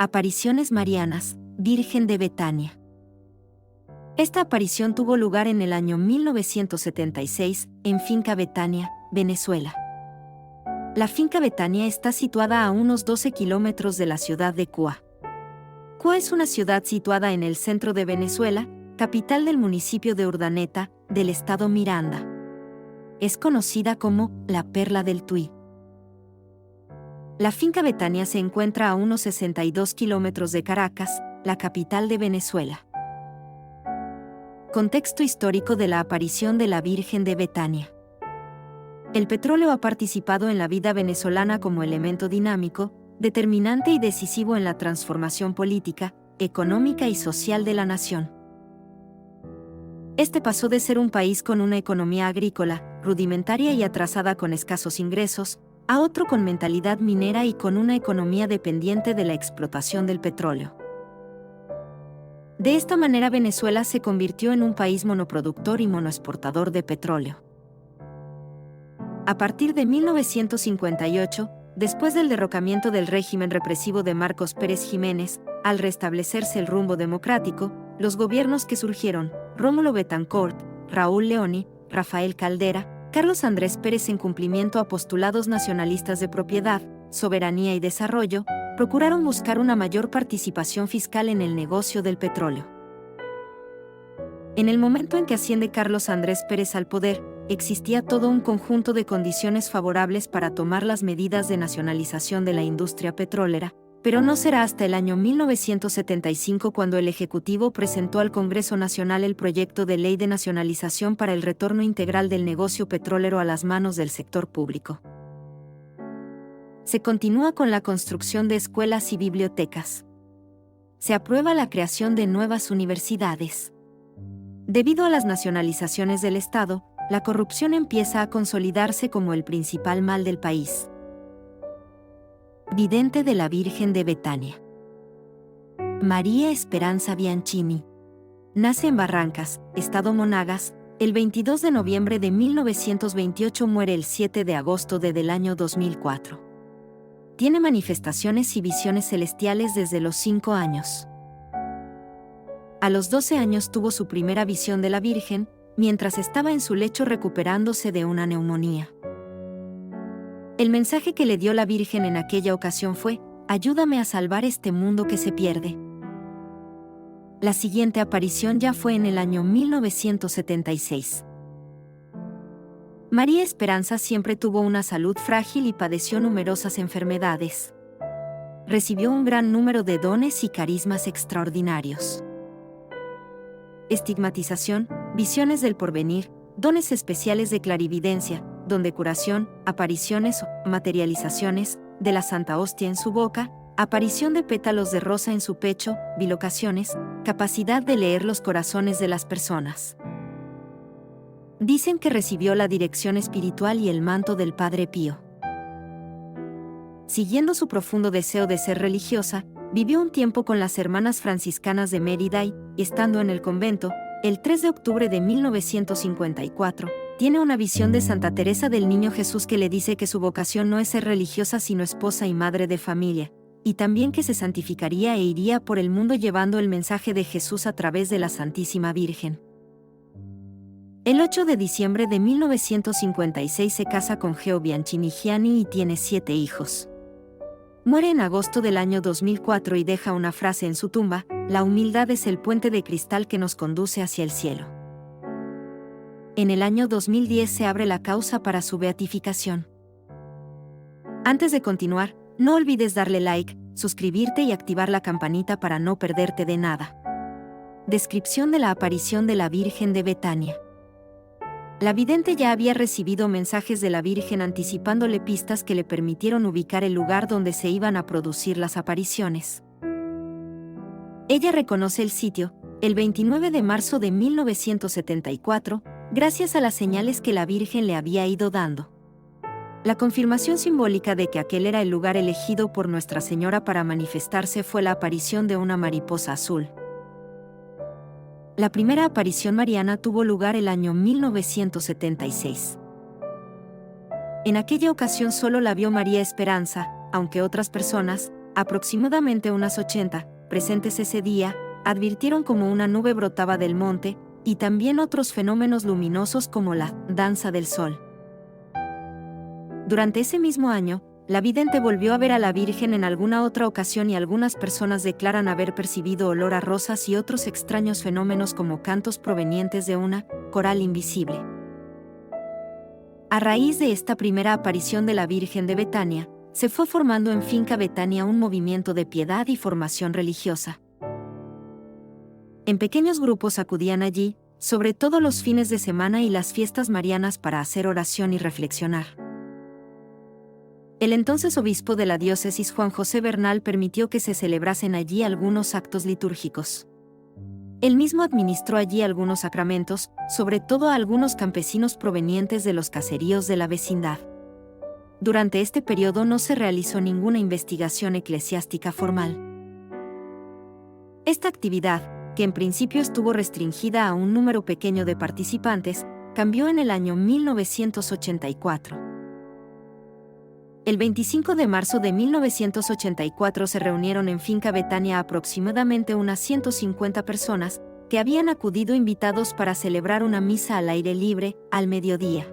Apariciones marianas, Virgen de Betania. Esta aparición tuvo lugar en el año 1976, en Finca Betania, Venezuela. La Finca Betania está situada a unos 12 kilómetros de la ciudad de Cúa. Cúa es una ciudad situada en el centro de Venezuela, capital del municipio de Urdaneta, del estado Miranda. Es conocida como la Perla del Tuy. La Finca Betania se encuentra a unos 62 kilómetros de Caracas, la capital de Venezuela. Contexto histórico de la aparición de la Virgen de Betania. El petróleo ha participado en la vida venezolana como elemento dinámico, determinante y decisivo en la transformación política, económica y social de la nación. Este pasó de ser un país con una economía agrícola, rudimentaria y atrasada con escasos ingresos, a otro con mentalidad minera y con una economía dependiente de la explotación del petróleo. De esta manera Venezuela se convirtió en un país monoproductor y monoexportador de petróleo. A partir de 1958, después del derrocamiento del régimen represivo de Marcos Pérez Jiménez, al restablecerse el rumbo democrático, los gobiernos que surgieron, Rómulo Betancourt, Raúl Leoni, Rafael Caldera, Carlos Andrés Pérez en cumplimiento a postulados nacionalistas de propiedad, soberanía y desarrollo, procuraron buscar una mayor participación fiscal en el negocio del petróleo. En el momento en que asciende Carlos Andrés Pérez al poder, existía todo un conjunto de condiciones favorables para tomar las medidas de nacionalización de la industria petrolera, pero no será hasta el año 1975 cuando el Ejecutivo presentó al Congreso Nacional el proyecto de ley de nacionalización para el retorno integral del negocio petrolero a las manos del sector público. Se continúa con la construcción de escuelas y bibliotecas. Se aprueba la creación de nuevas universidades. Debido a las nacionalizaciones del Estado, la corrupción empieza a consolidarse como el principal mal del país. Vidente de la Virgen de Betania. María Esperanza Bianchini. Nace en Barrancas, estado Monagas, el 22 de noviembre de 1928, muere el 7 de agosto del año 2004. Tiene manifestaciones y visiones celestiales desde los 5 años. A los 12 años tuvo su primera visión de la Virgen, mientras estaba en su lecho recuperándose de una neumonía. El mensaje que le dio la Virgen en aquella ocasión fue: «Ayúdame a salvar este mundo que se pierde». La siguiente aparición ya fue en el año 1976. María Esperanza siempre tuvo una salud frágil y padeció numerosas enfermedades. Recibió un gran número de dones y carismas extraordinarios. Estigmatización, visiones del porvenir, dones especiales de clarividencia, don de curación, apariciones o materializaciones, de la Santa Hostia en su boca, aparición de pétalos de rosa en su pecho, bilocaciones, capacidad de leer los corazones de las personas. Dicen que recibió la dirección espiritual y el manto del Padre Pío. Siguiendo su profundo deseo de ser religiosa, vivió un tiempo con las hermanas franciscanas de Mérida y, estando en el convento, el 3 de octubre de 1954, tiene una visión de Santa Teresa del Niño Jesús que le dice que su vocación no es ser religiosa sino esposa y madre de familia, y también que se santificaría e iría por el mundo llevando el mensaje de Jesús a través de la Santísima Virgen. El 8 de diciembre de 1956 se casa con Geo Bianchini Gianni y tiene 7 hijos. Muere en agosto del año 2004 y deja una frase en su tumba: «La humildad es el puente de cristal que nos conduce hacia el cielo». En el año 2010 se abre la causa para su beatificación. Antes de continuar, no olvides darle like, suscribirte y activar la campanita para no perderte de nada. Descripción de la aparición de la Virgen de Betania. La vidente ya había recibido mensajes de la Virgen anticipándole pistas que le permitieron ubicar el lugar donde se iban a producir las apariciones. Ella reconoce el sitio, el 29 de marzo de 1974, gracias a las señales que la Virgen le había ido dando. La confirmación simbólica de que aquel era el lugar elegido por Nuestra Señora para manifestarse fue la aparición de una mariposa azul. La primera aparición mariana tuvo lugar el año 1976. En aquella ocasión solo la vio María Esperanza, aunque otras personas, aproximadamente unas 80, presentes ese día, advirtieron como una nube brotaba del monte, y también otros fenómenos luminosos como la danza del sol. Durante ese mismo año, la vidente volvió a ver a la Virgen en alguna otra ocasión y algunas personas declaran haber percibido olor a rosas y otros extraños fenómenos como cantos provenientes de una coral invisible. A raíz de esta primera aparición de la Virgen de Betania, se fue formando en Finca Betania un movimiento de piedad y formación religiosa. En pequeños grupos acudían allí, sobre todo los fines de semana y las fiestas marianas para hacer oración y reflexionar. El entonces obispo de la diócesis Juan José Bernal permitió que se celebrasen allí algunos actos litúrgicos. Él mismo administró allí algunos sacramentos, sobre todo a algunos campesinos provenientes de los caseríos de la vecindad. Durante este periodo no se realizó ninguna investigación eclesiástica formal. Esta actividad, que en principio estuvo restringida a un número pequeño de participantes, cambió en el año 1984. El 25 de marzo de 1984 se reunieron en Finca Betania aproximadamente unas 150 personas, que habían acudido invitados para celebrar una misa al aire libre, al mediodía.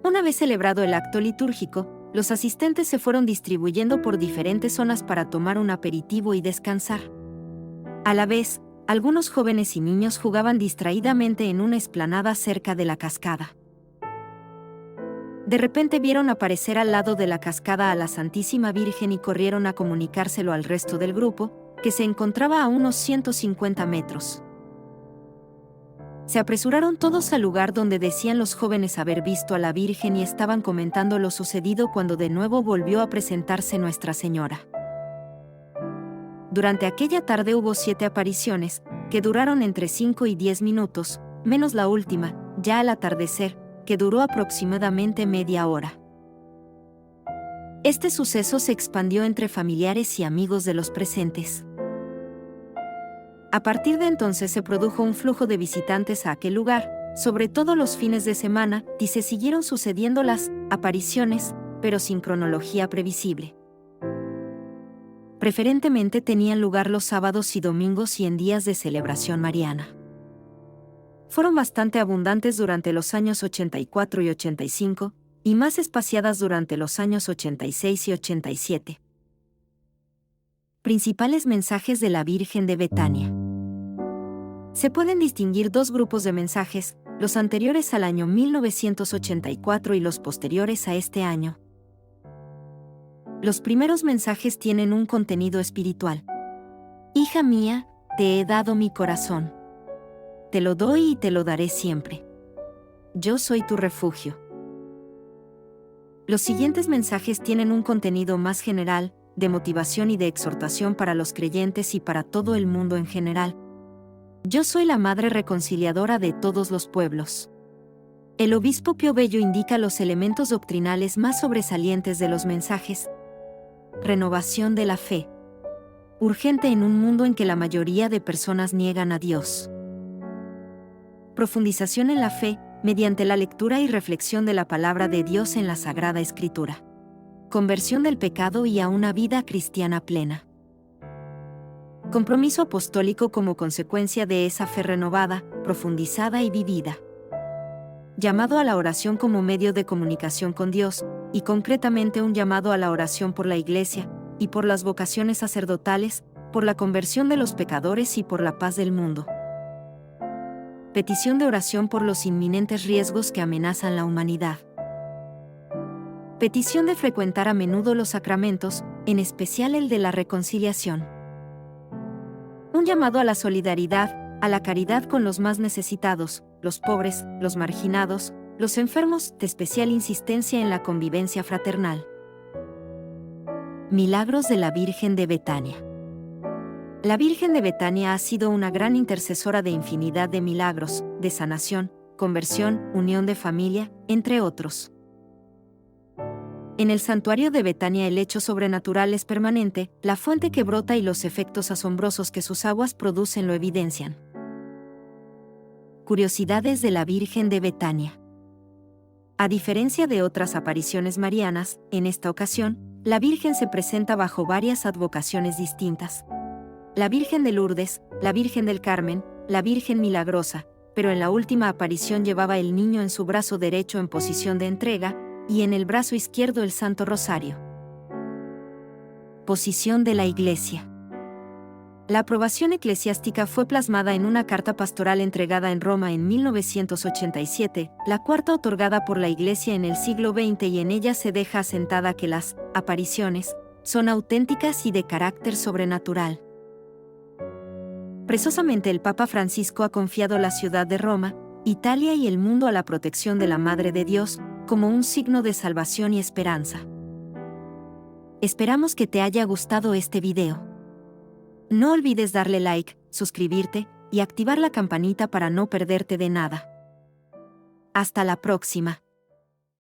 Una vez celebrado el acto litúrgico, los asistentes se fueron distribuyendo por diferentes zonas para tomar un aperitivo y descansar. A la vez, algunos jóvenes y niños jugaban distraídamente en una explanada cerca de la cascada. De repente vieron aparecer al lado de la cascada a la Santísima Virgen y corrieron a comunicárselo al resto del grupo, que se encontraba a unos 150 metros. Se apresuraron todos al lugar donde decían los jóvenes haber visto a la Virgen y estaban comentando lo sucedido cuando de nuevo volvió a presentarse Nuestra Señora. Durante aquella tarde hubo 7 apariciones, que duraron entre 5 y 10 minutos, menos la última, ya al atardecer, que duró aproximadamente media hora. Este suceso se expandió entre familiares y amigos de los presentes. A partir de entonces se produjo un flujo de visitantes a aquel lugar, sobre todo los fines de semana, y se siguieron sucediendo las apariciones, pero sin cronología previsible. Preferentemente tenían lugar los sábados y domingos y en días de celebración mariana. Fueron bastante abundantes durante los años 84 y 85, y más espaciadas durante los años 86 y 87. Principales mensajes de la Virgen de Betania. Se pueden distinguir 2 grupos de mensajes, los anteriores al año 1984 y los posteriores a este año. Los primeros mensajes tienen un contenido espiritual. Hija mía, te he dado mi corazón. Te lo doy y te lo daré siempre. Yo soy tu refugio. Los siguientes mensajes tienen un contenido más general, de motivación y de exhortación para los creyentes y para todo el mundo en general. Yo soy la Madre reconciliadora de todos los pueblos. El obispo Pío Bello indica los elementos doctrinales más sobresalientes de los mensajes. Renovación de la fe. Urgente en un mundo en que la mayoría de personas niegan a Dios. Profundización en la fe, mediante la lectura y reflexión de la palabra de Dios en la Sagrada Escritura. Conversión del pecado y a una vida cristiana plena. Compromiso apostólico como consecuencia de esa fe renovada, profundizada y vivida. Llamado a la oración como medio de comunicación con Dios, y concretamente un llamado a la oración por la Iglesia, y por las vocaciones sacerdotales, por la conversión de los pecadores y por la paz del mundo. Petición de oración por los inminentes riesgos que amenazan la humanidad. Petición de frecuentar a menudo los sacramentos, en especial el de la reconciliación. Un llamado a la solidaridad, a la caridad con los más necesitados, los pobres, los marginados, los enfermos, de especial insistencia en la convivencia fraternal. Milagros de la Virgen de Betania. La Virgen de Betania ha sido una gran intercesora de infinidad de milagros, de sanación, conversión, unión de familia, entre otros. En el santuario de Betania el hecho sobrenatural es permanente, la fuente que brota y los efectos asombrosos que sus aguas producen lo evidencian. Curiosidades de la Virgen de Betania. A diferencia de otras apariciones marianas, en esta ocasión, La Virgen se presenta bajo varias advocaciones distintas. La Virgen de Lourdes, la Virgen del Carmen, la Virgen Milagrosa, pero en la última aparición llevaba el niño en su brazo derecho en posición de entrega, y en el brazo izquierdo el Santo Rosario. Posición de la Iglesia. La aprobación eclesiástica fue plasmada en una carta pastoral entregada en Roma en 1987, la cuarta otorgada por la Iglesia en el siglo XX, y en ella se deja asentada que las apariciones son auténticas y de carácter sobrenatural. Precisamente el Papa Francisco ha confiado la ciudad de Roma, Italia y el mundo a la protección de la Madre de Dios, como un signo de salvación y esperanza. Esperamos que te haya gustado este video. No olvides darle like, suscribirte y activar la campanita para no perderte de nada. Hasta la próxima.